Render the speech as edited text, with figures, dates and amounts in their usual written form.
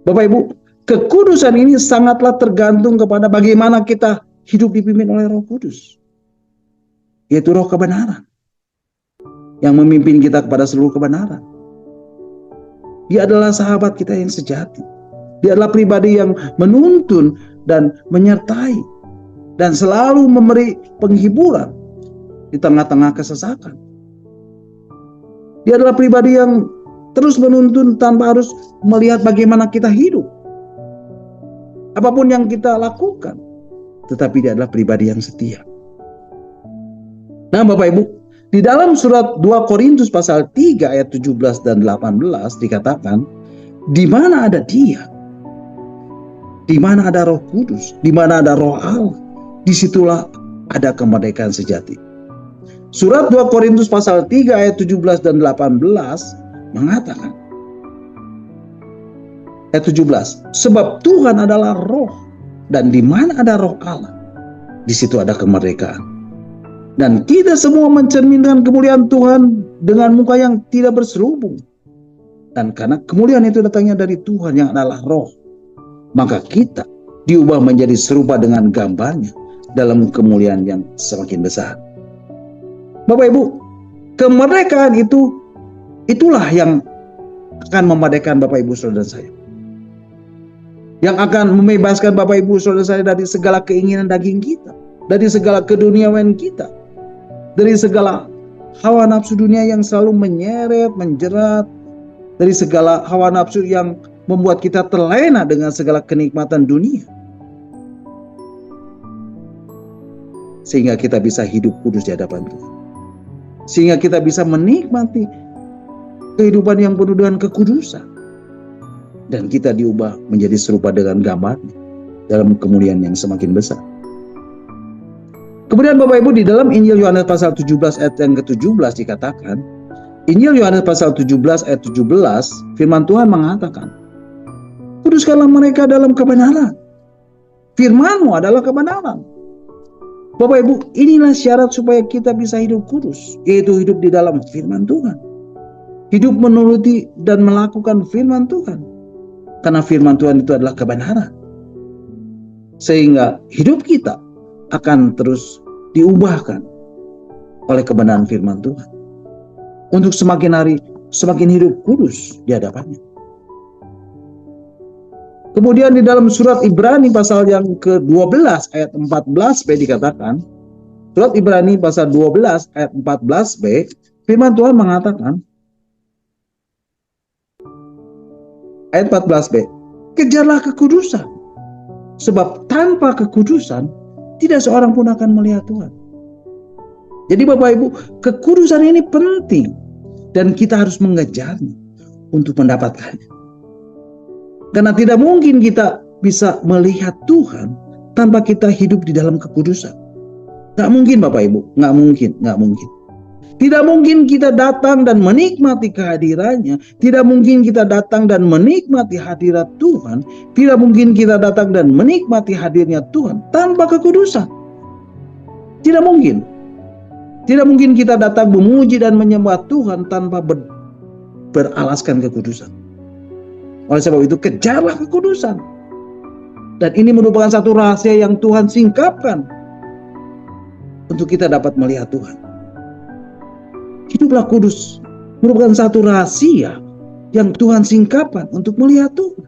Bapak Ibu, kekudusan ini sangatlah tergantung kepada bagaimana kita hidup dipimpin oleh Roh Kudus, yaitu Roh kebenaran yang memimpin kita kepada seluruh kebenaran. Dia adalah sahabat kita yang sejati. Dia adalah pribadi yang menuntun dan menyertai dan selalu memberi penghiburan di tengah-tengah kesesakan. Dia adalah pribadi yang terus menuntun tanpa harus melihat bagaimana kita hidup, apapun yang kita lakukan, tetapi dia adalah pribadi yang setia. Nah Bapak Ibu, di dalam surat 2 Korintus pasal 3 ayat 17 dan 18 dikatakan, di mana ada Dia, di mana ada Roh Kudus, di mana ada Roh Allah, disitulah ada kemerdekaan sejati. Surat 2 Korintus pasal 3 ayat 17 dan 18 mengatakan, ayat 17, sebab Tuhan adalah Roh, dan di mana ada Roh Allah, di situ ada kemerdekaan. Dan kita semua mencerminkan kemuliaan Tuhan dengan muka yang tidak berselubung. Dan karena kemuliaan itu datangnya dari Tuhan yang adalah Roh, maka kita diubah menjadi serupa dengan gambarnya dalam kemuliaan yang semakin besar. Bapak Ibu, kemerdekaan itulah yang akan memerdekakan Bapak Ibu saudara saya. Yang akan membebaskan Bapak Ibu saudara saya dari segala keinginan daging kita, dari segala keduniawian kita, dari segala hawa nafsu dunia yang selalu menyeret, menjerat, dari segala hawa nafsu yang membuat kita terlena dengan segala kenikmatan dunia, sehingga kita bisa hidup kudus di hadapan Tuhan, sehingga kita bisa menikmati kehidupan yang penuh dengan kekudusan, dan kita diubah menjadi serupa dengan gambarnya dalam kemuliaan yang semakin besar. Kemudian Bapak Ibu, di dalam Injil Yohanes pasal 17 ayat yang ke-17 dikatakan, Injil Yohanes pasal 17 ayat 17, firman Tuhan mengatakan, kuduskanlah mereka dalam kebenaran. Firman-Mu adalah kebenaran. Bapak Ibu, inilah syarat supaya kita bisa hidup kudus, yaitu hidup di dalam firman Tuhan. Hidup menuruti dan melakukan firman Tuhan. Karena firman Tuhan itu adalah kebenaran. Sehingga hidup kita akan terus diubahkan oleh kebenaran firman Tuhan, untuk semakin hari semakin hidup kudus di hadapannya. Kemudian di dalam surat Ibrani pasal yang ke-12 ayat 14b dikatakan, surat Ibrani pasal 12 ayat 14b, firman Tuhan mengatakan, ayat 14b, kejarlah kekudusan, sebab tanpa kekudusan tidak seorang pun akan melihat Tuhan. Jadi Bapak Ibu, kekudusan ini penting dan kita harus mengejarnya untuk mendapatkannya. Karena tidak mungkin kita bisa melihat Tuhan tanpa kita hidup di dalam kekudusan. Gak mungkin Bapak Ibu, gak mungkin. Tidak mungkin kita datang dan menikmati kehadirannya. Tidak mungkin kita datang dan menikmati hadirat Tuhan. Tidak mungkin kita datang dan menikmati hadirnya Tuhan tanpa kekudusan. Tidak mungkin. Tidak mungkin kita datang memuji dan menyembah Tuhan tanpa beralaskan kekudusan. Oleh sebab itu, kejarlah kekudusan. Dan ini merupakan satu rahasia yang Tuhan singkapkan untuk kita dapat melihat Tuhan. Hiduplah kudus merupakan satu rahasia yang Tuhan singkapkan untuk melihat Tuhan.